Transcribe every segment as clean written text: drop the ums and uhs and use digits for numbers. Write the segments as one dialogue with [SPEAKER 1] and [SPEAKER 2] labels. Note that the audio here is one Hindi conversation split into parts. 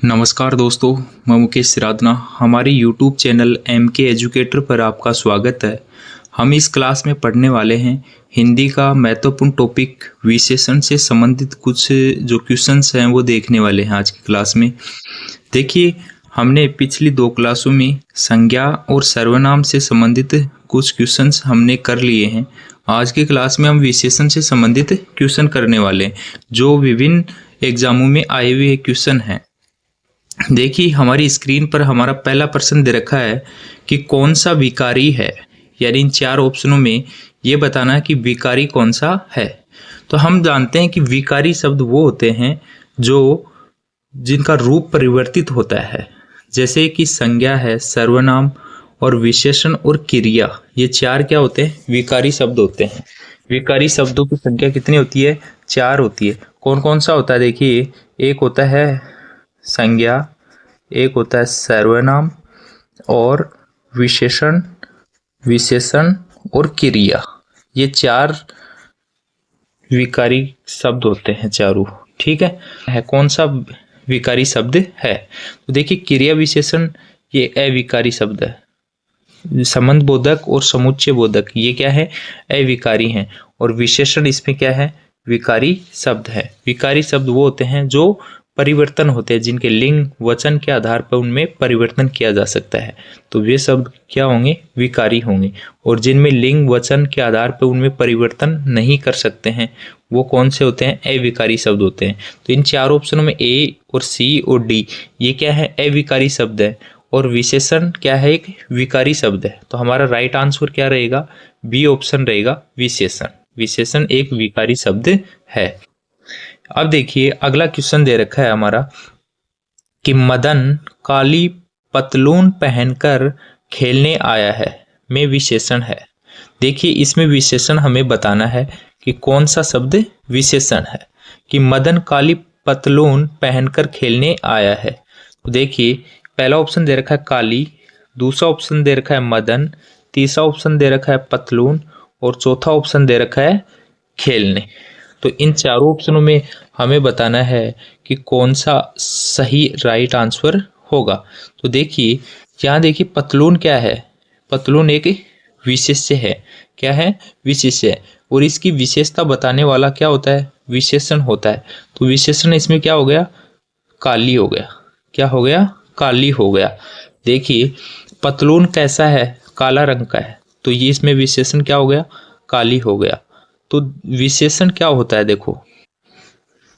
[SPEAKER 1] नमस्कार दोस्तों, मैं मुकेश सिराधना। हमारे YouTube चैनल MK एजुकेटर पर आपका स्वागत है। हम इस क्लास में पढ़ने वाले हैं हिंदी का महत्वपूर्ण टॉपिक विशेषण से संबंधित कुछ जो क्वेश्चंस हैं वो देखने वाले हैं आज की क्लास में। देखिए, हमने पिछली 2 क्लासों में संज्ञा और सर्वनाम से संबंधित कुछ क्वेश्चंस हमने कर लिए हैं। आज की क्लास में हम विशेषण से संबंधित क्वेश्चन करने वाले हैं जो विभिन्न एग्जामों में आए हुए क्वेश्चन हैं। देखिए, हमारी स्क्रीन पर हमारा पहला प्रश्न दे रखा है कि कौन सा विकारी है, यानी इन 4 ऑप्शनों में ये बताना है कि विकारी कौन सा है। तो हम जानते हैं कि विकारी शब्द वो होते हैं जो जिनका रूप परिवर्तित होता है, जैसे कि संज्ञा है, सर्वनाम और विशेषण और क्रिया। ये 4 क्या होते हैं? विकारी शब्द होते हैं। विकारी शब्दों की संख्या कितनी होती है? 4 होती है। कौन कौन सा होता है? देखिए, एक होता है संज्ञा, एक होता है सर्वनाम और विशेषण और क्रिया। ये 4 विकारी शब्द होते हैं चारों। ठीक है, कौन सा विकारी शब्द है? तो देखिए, क्रिया विशेषण ये अविकारी शब्द है। संबंध बोधक और समुच्चय बोधक ये क्या है? अविकारी हैं। और विशेषण इसमें क्या है? विकारी शब्द है। विकारी शब्द वो होते हैं जो परिवर्तन होते हैं, जिनके लिंग वचन के आधार पर उनमें परिवर्तन किया जा सकता है, तो वे शब्द क्या होंगे? विकारी होंगे। और जिनमें लिंग वचन के आधार पर उनमें परिवर्तन नहीं कर सकते हैं वो कौन से होते हैं? अविकारी शब्द होते हैं। तो इन 4 ऑप्शनों में ए और सी और डी ये क्या है? अविकारी शब्द है। और विशेषण क्या है? एक विकारी शब्द है। तो हमारा राइट आंसर क्या रहेगा? बी ऑप्शन रहेगा, विशेषण। विशेषण एक विकारी शब्द है। अब देखिए, अगला क्वेश्चन दे रखा है हमारा कि मदन काली पतलून पहनकर खेलने आया है में विशेषण है। देखिए, इसमें विशेषण हमें बताना है कि कौन सा शब्द विशेषण है। कि मदन काली पतलून पहनकर खेलने आया है। तो देखिए, पहला ऑप्शन दे रखा है काली, दूसरा ऑप्शन दे रखा है मदन, तीसरा ऑप्शन दे रखा है पतलून और चौथा ऑप्शन दे रखा है खेलने। तो इन चारों ऑप्शनों में हमें बताना है कि कौन सा सही राइट आंसर होगा। तो देखिए, यहाँ देखिए पतलून क्या है? पतलून एक विशेष्य है। क्या है? विशेष्य है। और इसकी विशेषता बताने वाला क्या होता है? विशेषण होता है। तो विशेषण इसमें क्या हो गया? काली हो गया। क्या हो गया? काली हो गया। देखिए, पतलून कैसा है? काला रंग का है। तो ये इसमें विशेषण क्या हो गया? काली हो गया। तो विशेषण क्या होता है? देखो,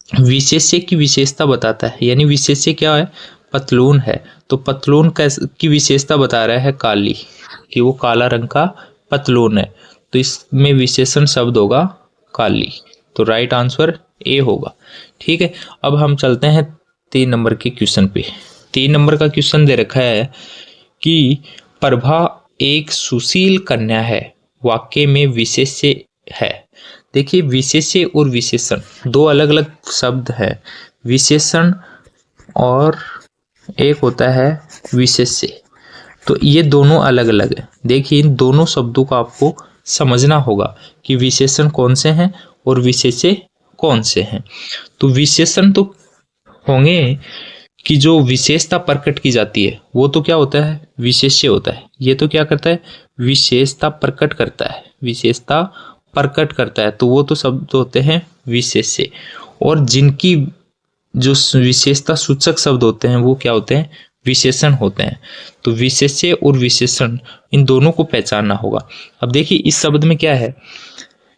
[SPEAKER 1] विशेष्य की विशेषता बताता है, यानी विशेष्य क्या है? पतलून है। तो पतलून की विशेषता बता रहा है काली, कि वो काला रंग का पतलून है। तो इसमें विशेषण शब्द होगा काली। तो राइट आंसर ए होगा। ठीक है, अब हम चलते हैं 3 नंबर के क्वेश्चन पे। 3 नंबर का क्वेश्चन दे रखा है कि प्रभा एक सुशील कन्या है, वाक्य में विशेष्य है। देखिए, विशेष्य और विशेषण 2 अलग अलग शब्द है। विशेषण और एक होता है विशेष्य। तो ये दोनों अलग अलग है। देखिए, इन दोनों शब्दों को आपको समझना होगा कि विशेषण कौन से हैं और विशेष्य कौन से हैं। तो विशेषण तो होंगे कि जो विशेषता प्रकट की जाती है वो तो क्या होता है? विशेष्य होता है। ये तो क्या करता है? विशेषता प्रकट करता है। विशेषता प्रकट करता है, तो वो तो शब्द होते हैं विशेष्य। और जिनकी जो विशेषता सूचक शब्द होते हैं वो क्या होते हैं? विशेषण होते हैं। तो विशेष्य और विशेषण इन दोनों को पहचानना होगा। अब देखिए, इस शब्द में क्या है?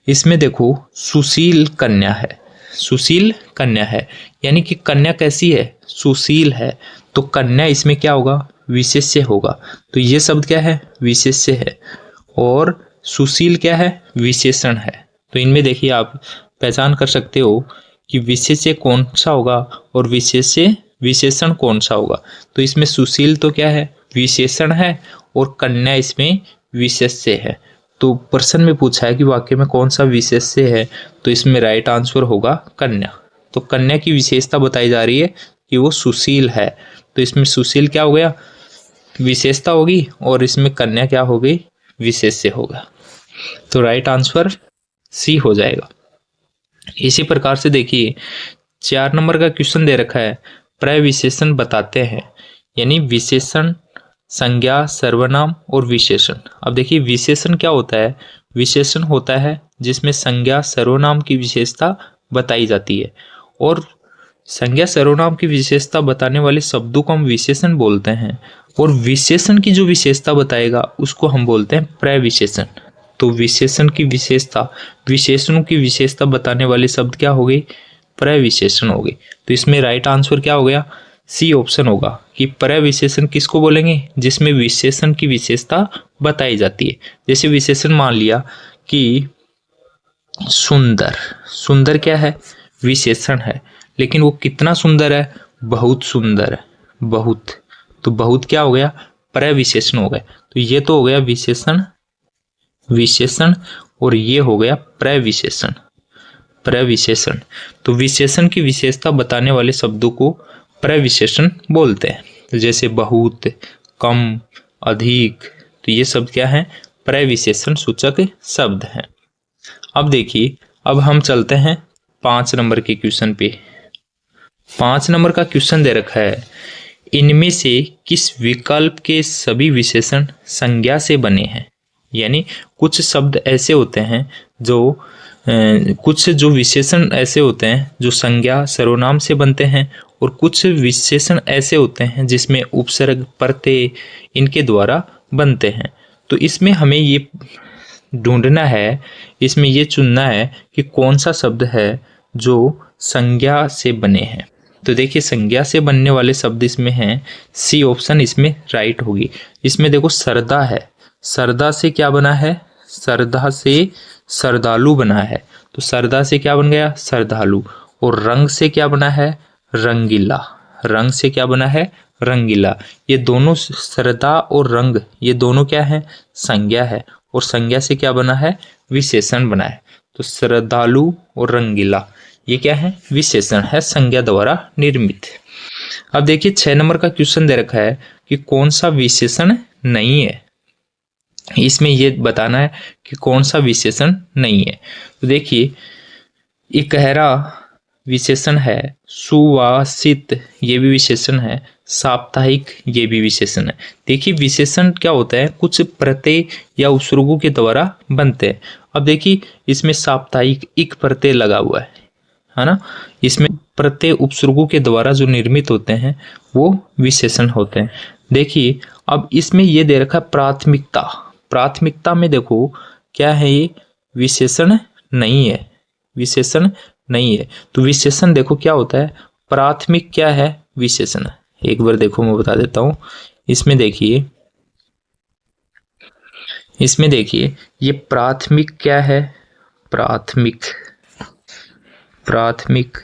[SPEAKER 1] इसमें देखो, सुशील कन्या है। सुशील कन्या है, यानी कि कन्या कैसी है? सुशील है। तो कन्या इसमें क्या होगा? विशेष्य होगा। तो ये शब्द क्या है? विशेष्य है। और सुशील क्या है? विशेषण है। तो इनमें देखिए, आप पहचान कर सकते हो कि विशेष्य कौन सा होगा और विशेषण कौन सा होगा। तो इसमें सुशील तो क्या है? विशेषण है और कन्या इसमें विशेष्य है। तो प्रश्न में पूछा है कि वाक्य में कौन सा विशेष्य है, तो इसमें राइट आंसर होगा कन्या। तो कन्या की विशेषता बताई जा रही है कि वो सुशील है। तो इसमें सुशील क्या हो गया? विशेषता होगी और इसमें कन्या क्या हो गई? विशेष्य होगा। तो राइट आंसर सी हो जाएगा। इसी प्रकार से देखिए, 4 नंबर का क्वेश्चन दे रखा है, प्रविशेषण बताते हैं, यानी विशेषण, संज्ञा, सर्वनाम और विशेषण। अब देखिए विशेषण क्या होता है, विशेषण होता है जिसमें संज्ञा सर्वनाम की विशेषता बताई जाती है, और संज्ञा सर्वनाम की विशेषता बताने वाले शब्दों को हम विशेषण बोलते हैं, और विशेषण की जो विशेषता बताएगा उसको हम बोलते हैं प्रविशेषण। तो विशेषण की विशेषता, विशेषणों की विशेषता बताने वाले शब्द क्या हो गए, प्रविशेषण हो गए। तो इसमें राइट आंसर क्या हो गया, सी ऑप्शन होगा कि प्रविशेषण किसको बोलेंगे, जिसमें विशेषण की विशेषता बताई जाती है। जैसे विशेषण मान लिया कि सुंदर, सुंदर क्या है, विशेषण है, लेकिन वो कितना सुंदर है, बहुत सुंदर है, बहुत, तो बहुत क्या हो गया, प्रविशेषण हो गया। तो ये तो हो गया विशेषण, विशेषण, और ये हो गया प्रविशेषण, प्रविशेषण। तो विशेषण की विशेषता बताने वाले शब्दों को प्रविशेषण बोलते हैं। तो जैसे बहुत, कम, अधिक, तो ये शब्द क्या है, प्रविशेषण सूचक शब्द हैं। अब देखिए, अब हम चलते हैं 5 नंबर के क्वेश्चन पे। 5 नंबर का क्वेश्चन दे रखा है, इनमें से किस विकल्प के सभी विशेषण संज्ञा से बने हैं। यानी कुछ शब्द ऐसे होते हैं जो कुछ जो विशेषण ऐसे होते हैं जो संज्ञा सर्वनाम से बनते हैं, और कुछ विशेषण ऐसे होते हैं जिसमें उपसर्ग, प्रत्यय इनके द्वारा बनते हैं। तो इसमें हमें ये ढूंढना है, इसमें ये चुनना है कि कौन सा शब्द है जो संज्ञा से बने हैं। तो देखिए संज्ञा से बनने वाले शब्द इसमें हैं, सी ऑप्शन इसमें राइट होगी। इसमें देखो सरदा है, सरदा से क्या बना है, सरदा से श्रद्धालु बना है, तो सरदा से क्या बन गया, श्रद्धालु। और रंग से क्या बना है, रंगीला, रंग से क्या बना है, रंगीला। ये दोनों श्रद्धा और रंग, ये दोनों क्या है, संज्ञा है, और संज्ञा से क्या बना है, विशेषण बना है। तो श्रद्धालु और रंगीला ये क्या है, विशेषण है, संज्ञा द्वारा निर्मित। अब देखिए 6 नंबर का क्वेश्चन दे रखा है कि कौन सा विशेषण नहीं है। इसमें ये बताना है कि कौन सा विशेषण नहीं है। तो देखिए इकहरा विशेषण है, सुवासित ये भी विशेषण है, साप्ताहिक ये भी विशेषण है। देखिए विशेषण क्या होता है, कुछ प्रत्यय या उपसर्गों के द्वारा बनते हैं। अब देखिए इसमें साप्ताहिक इक प्रत्यय लगा हुआ है ना, इसमें प्रत्यय उपसर्गों के द्वारा जो निर्मित होते हैं वो विशेषण होते हैं। देखिए अब इसमें ये दे रखा है प्राथमिकता, प्राथमिकता में देखो क्या है, ये विशेषण नहीं है, विशेषण नहीं है। तो विशेषण देखो क्या होता है, प्राथमिक क्या है, विशेषण। एक बार देखो मैं बता देता हूं, इसमें देखिए, इसमें देखिए ये प्राथमिक क्या है, प्राथमिक, प्राथमिक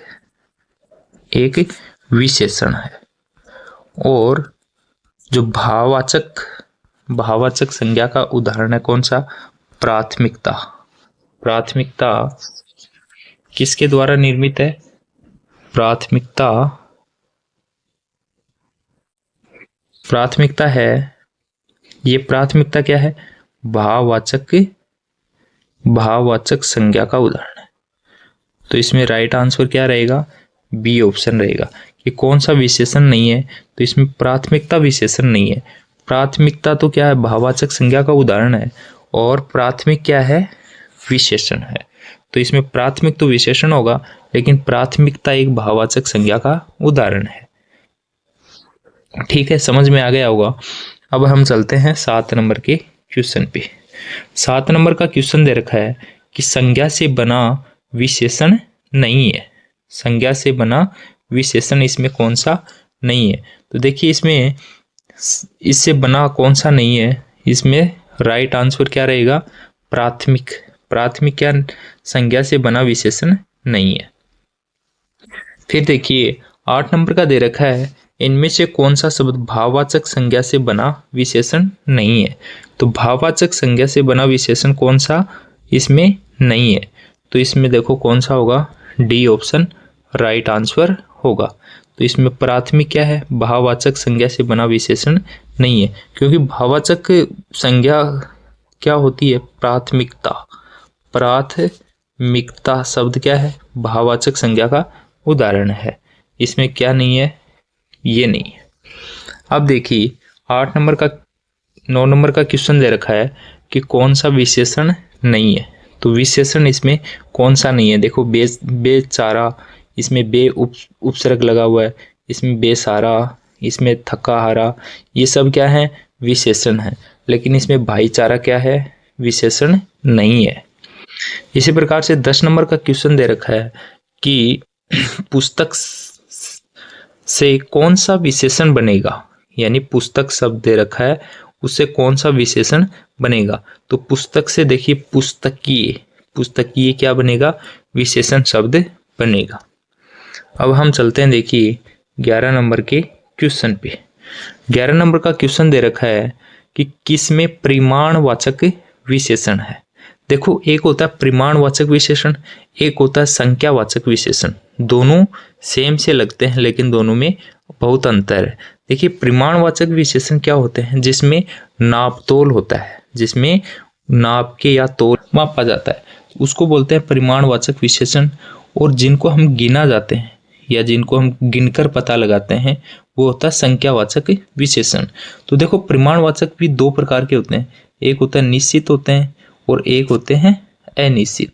[SPEAKER 1] एक विशेषण है। और जो भाववाचक, भाववाचक संज्ञा का उदाहरण है कौन सा, प्राथमिकता। प्राथमिकता किसके द्वारा निर्मित है, प्राथमिकता, प्राथमिकता है, ये प्राथमिकता क्या है, भाववाचक, भाववाचक संज्ञा का उदाहरण है। तो इसमें राइट आंसर क्या रहेगा, बी ऑप्शन रहेगा कि कौन सा विशेषण नहीं है। तो इसमें प्राथमिकता विशेषण नहीं है। प्राथमिकता तो क्या है, भाववाचक संज्ञा का उदाहरण है, और प्राथमिक क्या है, विशेषण है। तो इसमें प्राथमिक तो विशेषण होगा, लेकिन प्राथमिकता एक भाववाचक संज्ञा का उदाहरण है। ठीक है, समझ में आ गया होगा। अब हम चलते हैं 7 नंबर के क्वेश्चन पे। 7 नंबर का क्वेश्चन दे रखा है कि संज्ञा से बना विशेषण नहीं है, संज्ञा से बना विशेषण इसमें कौन सा नहीं है। तो देखिए इसमें इससे बना कौन सा नहीं है, इसमें राइट आंसर क्या रहेगा, प्राथमिक। प्राथमिक क्या संज्ञा से बना विशेषण नहीं है। फिर देखिए 8 नंबर का दे रखा है, इनमें से कौन सा शब्द भाववाचक संज्ञा से बना विशेषण नहीं है। तो भाववाचक संज्ञा से बना विशेषण कौन सा इसमें नहीं है। तो इसमें देखो कौन सा होगा, डी ऑप्शन राइट आंसर होगा। तो इसमें प्राथमिक क्या है, भाववाचक संज्ञा से बना विशेषण नहीं है, क्योंकि भाववाचक संज्ञा क्या होती है, प्राथमिकता। प्राथमिकता शब्द क्या है, भाववाचक संज्ञा का उदाहरण है। इसमें क्या नहीं है, ये नहीं है। अब देखिए 9 नंबर का क्वेश्चन दे रखा है कि कौन सा विशेषण नहीं है। तो विशेषण इसमें कौन सा नहीं है, देखो बेचारा, इसमें बे उपसर्ग लगा हुआ है, इसमें बेसहारा, इसमें थका हारा, ये सब क्या है, विशेषण है। लेकिन इसमें भाईचारा क्या है, विशेषण नहीं है। इसी प्रकार से 10 नंबर का क्वेश्चन दे रखा है कि पुस्तक से कौन सा विशेषण बनेगा, यानी पुस्तक शब्द दे रखा है उससे कौन सा विशेषण बनेगा। तो पुस्तक से देखिए पुस्तकीय, पुस्तकीय क्या बनेगा, विशेषण शब्द बनेगा। अब हम चलते हैं देखिए 11 नंबर के क्वेश्चन पे। 11 नंबर का क्वेश्चन दे रखा है कि किस में परिमाणवाचक विशेषण है। देखो एक होता है परिमाणवाचक विशेषण, एक होता है संख्यावाचक विशेषण। दोनों सेम से लगते हैं लेकिन दोनों में बहुत अंतर है। देखिए परिमाणवाचक विशेषण क्या होते हैं, जिसमें नाप तोल होता है, जिसमें नाप के या तोल मापा जाता है, उसको बोलते हैं परिमाणवाचक विशेषण। और जिनको हम गिना जाते हैं या जिनको हम गिनकर पता लगाते हैं वो होता है संख्यावाचक विशेषण। तो देखो परिमाणवाचक भी दो प्रकार के होते हैं, एक होता है निश्चित होते हैं और एक होते हैं अनिश्चित,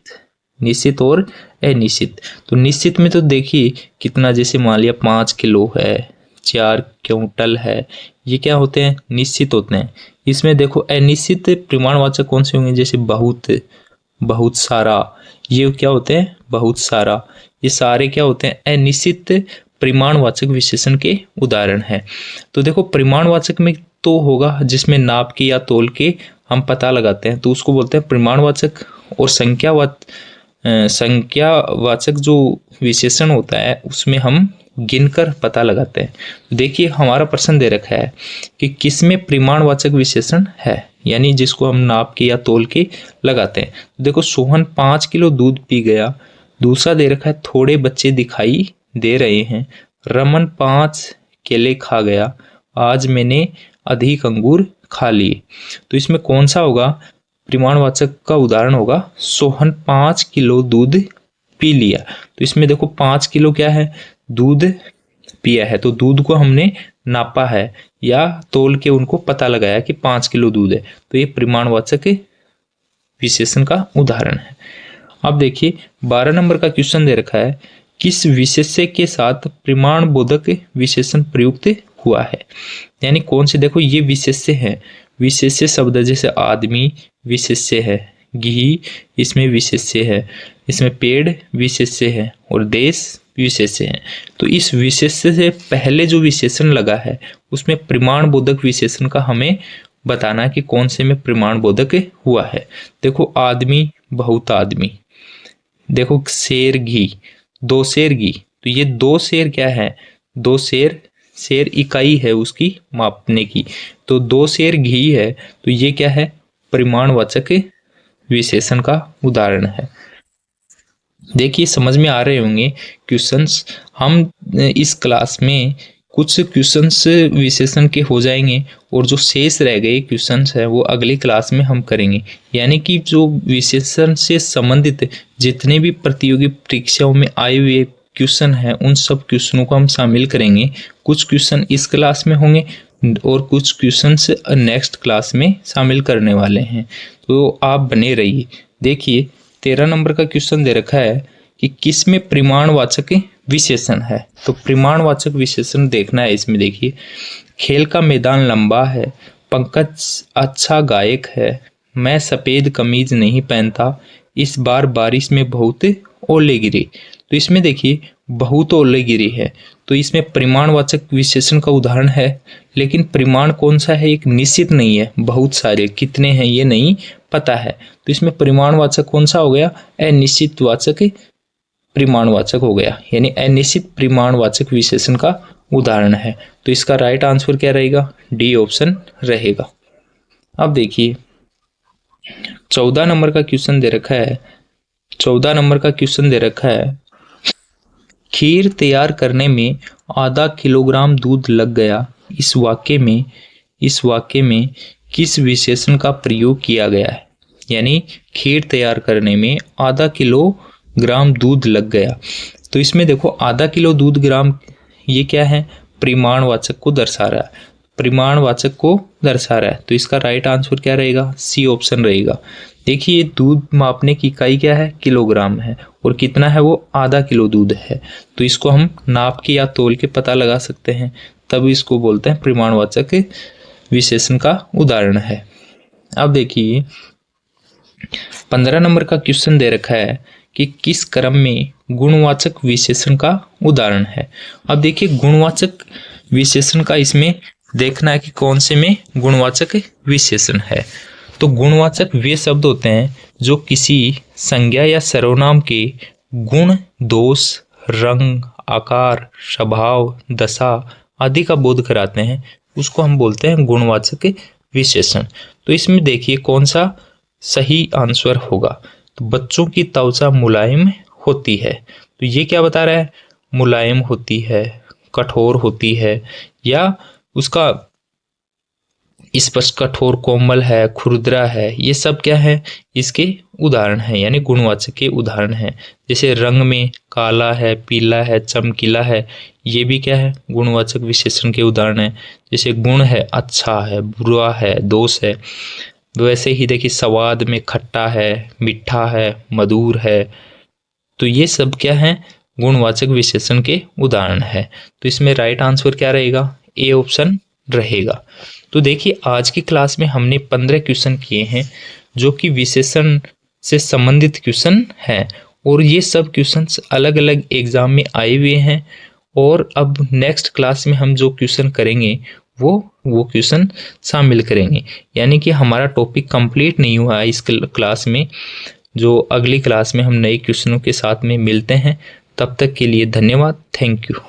[SPEAKER 1] निश्चित और अनिश्चित। तो निश्चित में तो देखिए कितना, जैसे मान लिया 5 किलो है, 4 क्विंटल है, ये क्या होते हैं, निश्चित होते हैं। इसमें देखो अनिश्चित परिमाणवाचक कौन से होंगे, जैसे बहुत, बहुत सारा, ये क्या होते हैं, बहुत सारा, ये सारे क्या होते हैं, अनिश्चित परिमाणवाचक विशेषण के उदाहरण है। तो देखो परिमाणवाचक में तो होगा जिसमें नाप के या तोल के हम पता लगाते हैं, तो उसको बोलते हैं परिमाणवाचक। और संख्यावाचक जो विशेषण होता है उसमें हम गिनकर पता लगाते हैं। देखिए हमारा प्रश्न दे रखा है कि किसमें परिमाणवाचक विशेषण है, यानी जिसको हम नाप के या तोल के लगाते हैं। देखो सोहन 5 किलो दूध पी गया। दूसरा दे रखा है थोड़े बच्चे दिखाई दे रहे हैं। रमन 5 केले खा गया। आज मैंने अधिक अंगूर खा लिए। तो इसमें कौन सा होगा, परिमाणवाचक का उदाहरण होगा सोहन 5 किलो दूध पी लिया। तो इसमें देखो 5 किलो क्या है, दूध पिया है, तो दूध को हमने नापा है या तोल के उनको पता लगाया कि 5 किलो दूध है, तो ये परिमाणवाचक विशेषण का उदाहरण है। अब देखिए 12 नंबर का क्वेश्चन दे रखा है, किस विशेष्य के साथ परिमाण बोधक विशेषण प्रयुक्त हुआ है, यानी कौन से, देखो ये विशेष्य है, विशेष्य शब्द जैसे आदमी विशेष्य है, घी इसमें विशेष्य है, इसमें पेड़ विशेष्य है और देश विशेष्य है। तो इस विशेष्य से पहले जो विशेषण लगा है उसमें परिमाण बोधक विशेषण का हमें बताना कि कौन से में परिमाण बोधक हुआ है। देखो आदमी, बहुत आदमी, देखो शेर घी, 2 शेर घी, तो ये 2 शेर क्या है, 2 शेर, शेर इकाई है उसकी मापने की, तो 2 शेर घी है, तो ये क्या है, परिमाणवाचक विशेषण का उदाहरण है। देखिए समझ में आ रहे होंगे क्वेश्चंस। हम इस क्लास में कुछ क्वेश्चंस विशेषण के हो जाएंगे और जो शेष रह गए क्वेश्चंस है वो अगली क्लास में हम करेंगे। यानी कि जो विशेषण से संबंधित जितने भी प्रतियोगी परीक्षाओं में आए हुए क्वेश्चन है उन सब क्वेश्चनों को हम शामिल करेंगे। कुछ क्वेश्चन इस क्लास में होंगे और कुछ क्वेश्चंस नेक्स्ट क्लास में शामिल करने वाले हैं, तो आप बने रहिए। देखिए 13 नंबर का क्वेश्चन दे रखा है कि किस में परिमाणवाचक विशेषण है। तो परिमाणवाचक विशेषण देखना है इसमें। देखिए खेल का मैदान लंबा है, पंकज अच्छा गायक है, मैं सफ़ेद कमीज नहीं पहनता, इस बार बारिश में बहुत ओले गिरे। तो इसमें देखिए बहुत ओले गिरी है, तो इसमें परिमाणवाचक विशेषण का उदाहरण है, लेकिन परिमाण कौन सा है, एक निश्चित नहीं है, बहुत सारे, कितने हैं ये नहीं पता है। तो इसमें परिमाणवाचक कौन सा हो गया, अनिश्चितवाचक परिमाणवाचक हो गया, यानी अनिश्चित परिमाणवाचक विशेषण का उदाहरण है। तो इसका राइट आंसर क्या रहेगा, डी ऑप्शन रहेगा। अब देखिए 14 नंबर का क्वेश्चन दे रखा है। 14 नंबर का क्वेश्चन दे रखा है, खीर तैयार करने में आधा किलोग्राम दूध लग गया। इस वाक्य में किस विशेषण का प्रयोग किया गया है, यानी खीर तैयार करने में आधा किलोग्राम दूध लग गया। तो इसमें देखो आधा किलो दूध ग्राम, ये क्या है, परिमाणवाचक को दर्शा रहा है, परिमाणवाचक को दर्शा रहा है। तो इसका राइट आंसर क्या रहेगा, सी ऑप्शन रहेगा। देखिए दूध मापने की इकाई क्या है, किलोग्राम है, और कितना है वो, आधा किलो दूध है। तो इसको हम नाप के या तोल के पता लगा सकते हैं, तब इसको बोलते हैं परिमाणवाचक विशेषण का उदाहरण है। अब देखिए 15 नंबर का क्वेश्चन दे रखा है कि किस क्रम में गुणवाचक विशेषण का उदाहरण है। अब देखिए गुणवाचक विशेषण का इसमें देखना है कि कौन से में गुणवाचक विशेषण है। तो गुणवाचक वे शब्द होते हैं जो किसी संज्ञा या सर्वनाम के गुण, दोष, रंग, आकार, स्वभाव, दशा आदि का बोध कराते हैं, उसको हम बोलते हैं गुणवाचक विशेषण। तो इसमें देखिए कौन सा सही आंसर होगा। तो बच्चों की त्वचा मुलायम होती है, तो ये क्या बता रहा है, मुलायम होती है, कठोर होती है, या उसका स्पष्ट, कठोर, कोमल है, खुरदरा है, ये सब क्या है, इसके उदाहरण हैं, यानी गुणवाचक के उदाहरण हैं। जैसे रंग में काला है, पीला है, चमकीला है, ये भी क्या है, गुणवाचक विशेषण के उदाहरण हैं। जैसे गुण है, अच्छा है, बुरा है, दोष है। वैसे ही देखिए स्वाद में खट्टा है, मीठा है, मधुर है, तो ये सब क्या है, गुणवाचक विशेषण के उदाहरण है। तो इसमें राइट आंसर क्या रहेगा, ए ऑप्शन रहेगा। तो देखिए आज की क्लास में हमने 15 क्वेश्चन किए हैं जो कि विशेषण से संबंधित क्वेश्चन हैं, और ये सब क्वेश्चंस अलग अलग एग्जाम में आए हुए हैं। और अब नेक्स्ट क्लास में हम जो क्वेश्चन करेंगे वो क्वेश्चन शामिल करेंगे, यानी कि हमारा टॉपिक कंप्लीट नहीं हुआ है इस क्लास में। जो अगली क्लास में हम नए क्वेश्चनों के साथ में मिलते हैं, तब तक के लिए धन्यवाद, थैंक यू।